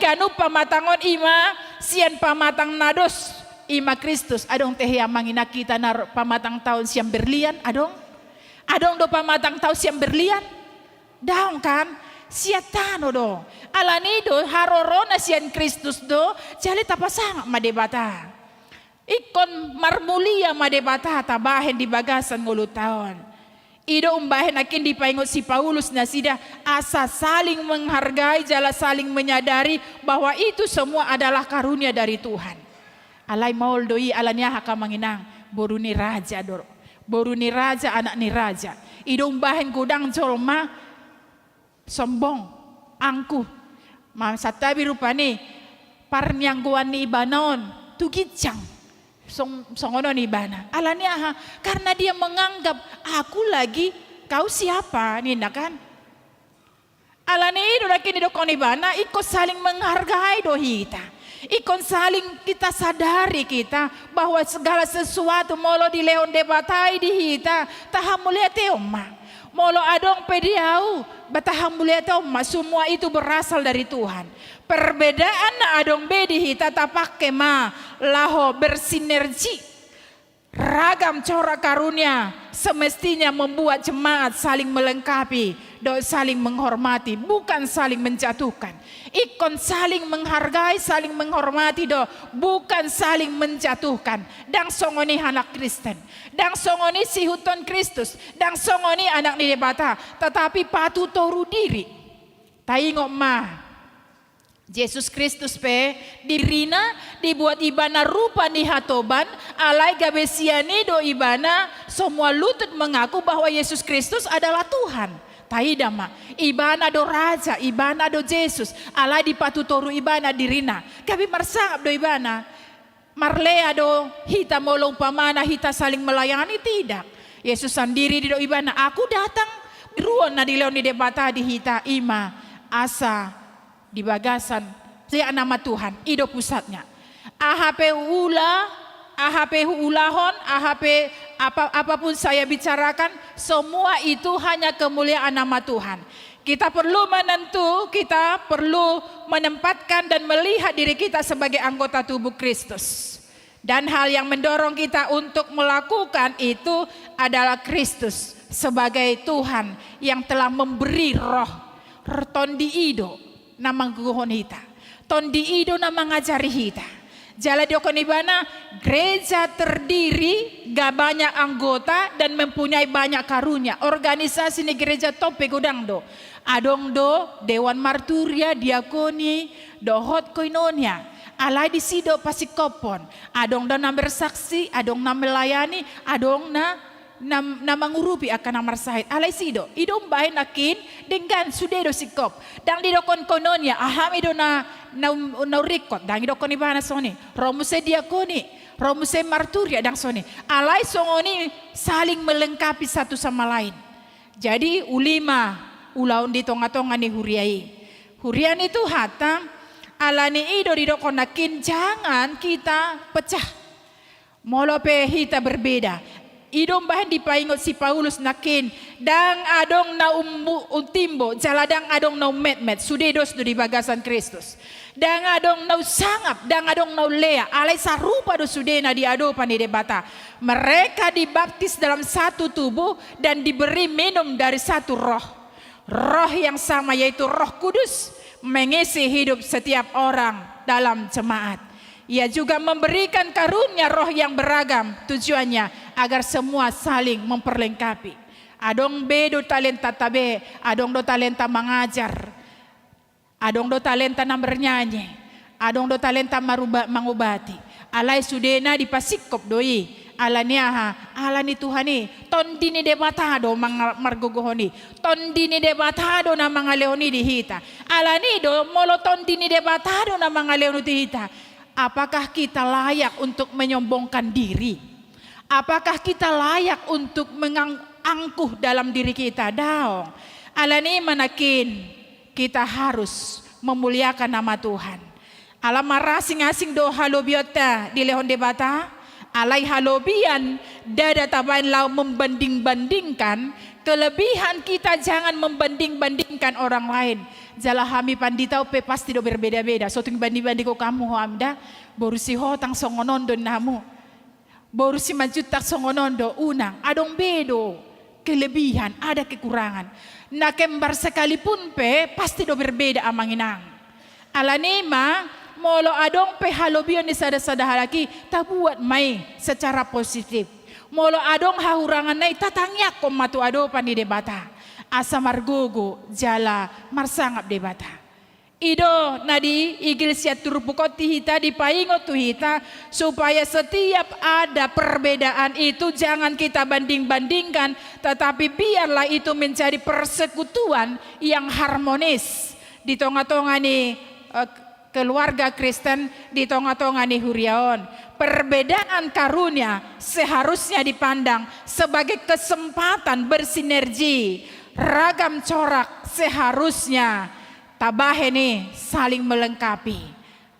kanu pamatangon ima sian pamatang nados ima Kristus adong teh yang mangina kita nar pamatang tahun siam berlian adong do pamatang tahun siam berlian daong kan siatano do alani do harorona sian Kristus do jali tapasang madebata ikon marmulia madebata tabahen di bagasan ngulu tahun ido umbahen akin dipaingot si Paulus na sida asa saling menghargai jala saling menyadari bahwa itu semua adalah karunia dari Tuhan. Alai maul doi alanya haka manginang boru ni raja dor. Boru ni raja anak ni raja. Ido umbahen gudang jolma sombong angku. Satabi rupane parnyangguan ni ibanon tugijang. Songono ni bana alania karena dia menganggap aku lagi kau siapa ninda kan alani itu lagi ni dokoni bana ikut saling menghargai dohita ikut saling kita sadari kita bahwa segala sesuatu molo di leon debatai di hita tahamuliate umma molo adong pediau batahamuliate umma semua itu berasal dari Tuhan. Perbedaan na adong bedi hita tapake ma laho bersinergi ragam corak karunia semestinya membuat jemaat saling melengkapi do saling menghormati bukan saling menjatuhkan ikon saling menghargai saling menghormati do bukan saling menjatuhkan dang songoni anak Kristen dang songoni si huton Kristus dang songoni anak ni debata tetapi patu toru diri taingok ma Yesus Kristus pe dirina dibuat ibana rupa di hatoban alai gabesiani do ibana semua lutut mengaku bahwa Yesus Kristus adalah Tuhan. Taidama ibana do raja ibana do Yesus alai dipatutoru ibana dirina gabi marsangap do ibana marlea do hita molong pamana hita saling melayani tidak. Yesus sendiri di do ibana aku datang ruon na di leon di debata di hita ima asa di bagasan saya nama Tuhan ido pusatnya AHP ulahon AHP apapun saya bicarakan semua itu hanya kemuliaan nama Tuhan. Kita perlu menempatkan dan melihat diri kita sebagai anggota tubuh Kristus. Dan hal yang mendorong kita untuk melakukan itu adalah Kristus sebagai Tuhan yang telah memberi roh tondi ido nama gugon hita tondi ido nama ngajari hita jala diokonibana gereja terdiri gak banyak anggota dan mempunyai banyak karunia organisasi ni gereja tope godang do adong do dewan marturia diakoni do hot koinonia alai di sido pasikopon adong do na bersaksi adong na melayani adong na mangurupi akan namar sahid alai sido idom bahin akin dengan sudedo sikop dang didokon kononia aham ido na rikot dang idokon ibana soni romuse diakoni romuse marturia dang soni alai songoni saling melengkapi satu sama lain jadi ulima ulaun di tonga-tonga ni hurian itu hatam alani ido didokon akin jangan kita pecah molope hita berbeda idom bahan dipaingot si Paulus nakin dang adong na utimbo jaladang adong na met sudedos do di bagasan Kristus dang adong na sangap dang adong na lea alai sarupa do sudena di ado pani debata mereka dibaptis dalam satu tubuh dan diberi minum dari satu roh yang sama yaitu Roh Kudus mengisi hidup setiap orang dalam jemaat. Ia juga memberikan karunia roh yang beragam tujuannya agar semua saling memperlengkapi. Adong do talenta tabe, adong do talenta mengajar, adong do talenta na bernyanyi, adong do talenta mangubati. Alai sudena di pasikop doi, alani Tuhani, tondini debatado margogohoni, tondini debatado na mga leoni dihita. Alani do molo tondini debatado na mga leoni dihita. Apakah kita layak untuk menyombongkan diri? Apakah kita layak untuk mengangkuh dalam diri kita? Daong. Alani manakin kita harus memuliakan nama Tuhan. Alam marasing-asing do halobiota di lehon debata. Alai halobian dada tabain lau membanding-bandingkan kelebihan kita jangan membanding-bandingkan orang lain. Jala hami panditau pe pasti do berbeda-beda. So ting banding-banding ko kamu ho amda, boru si hotang songonondo namu. Boru si majutak songonondo unang, adong bedo. Kelebihan, ada kekurangan. Na kembar sekalipun pe pasti do berbeda amanginang. Alanima molo adong pe halobion ni sada-sada halaki tabuat mai secara positif. Molo adong hahurangan nai tatangyak ko matu ado pani debata. Asa margogo jala marsangap debata. Ido nadi igil siat turpukot hita dipaingot tu hita supaya setiap ada perbedaan itu jangan kita banding-bandingkan, tetapi biarlah itu menjadi persekutuan yang harmonis di tengah-tengah ni keluarga Kristen, di tengah-tengah ni huriaon. Perbedaan karunia seharusnya dipandang sebagai kesempatan bersinergi. Ragam corak seharusnya tabahe nih saling melengkapi.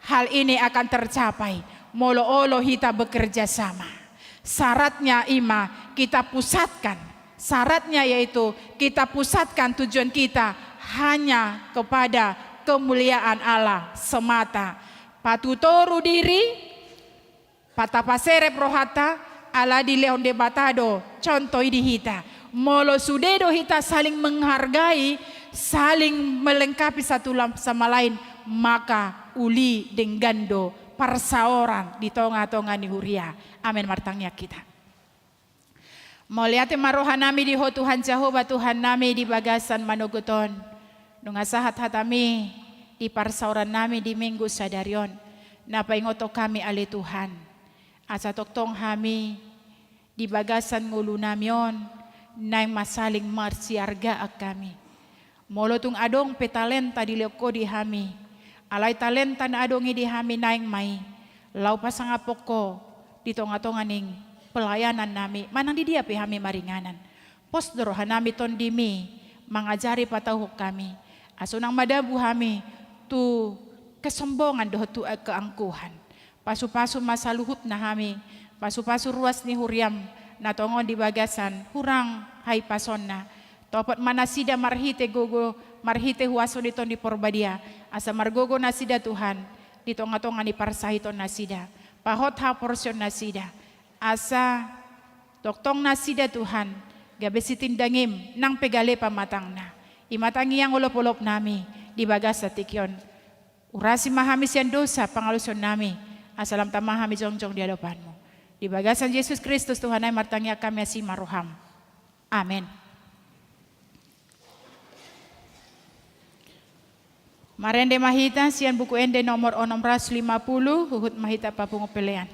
Hal ini akan tercapai molo-olo kita bekerja sama. Syaratnya ima kita pusatkan. Syaratnya yaitu kita pusatkan tujuan kita hanya kepada kemuliaan Allah semata. Patutoru diri, patapasere prohata, ala di leon debatado, contoh di hita. Molo sudedo hita saling menghargai, saling melengkapi satu sama lain, maka uli denggando persaoran di tengah-tengah ni huria. Amin martangnya kita. Moliate marohan nami di ho Tuhan Jehovah Tuhan nami di bagasan manogoton. Nungasahat hatami di parsauran nami di minggu sadarion. Napaingoto kami ale Tuhan. Asa toktong kami di bagasan ngulu namion. Naing masaling marsiarga ak kami. Molo tung adong petalenta di leko di hami. Alay talenta na adongi di hami naing mai. Lau pasangapoko di tonga-tonga ning pelayanan nami. Manang di dia pe hami maringanan. Posdoro hanami ton dimi mangajari patahuk kami. Asunang madabu hami tu kesombongan doh tu keangkuhan. Pasu-pasu masa luhut na hami. Pasu-pasu ruas ni huriam. Natongon di bagasan hurang hai pasonna topat manasida marhite gogo marhite huaso diton di porbadia asa margogo nasida Tuhan di tonga-tonga ni parsahiton nasida pahot ha porsion nasida asa toktong nasida Tuhan gabe sitindangim nang pegale pamatangna imatangi yang ulop-ulop nami di bagasa tikyon urasi mahami sian dosa pangaluson nami asalam tamahami jongjong di hadapanmu. Di bagasan Yesus Kristus Tuhan ay martangya kami asi maruham. Amin. Marende mahita sian buku ende nomor 650 huhut mahita papungupelean.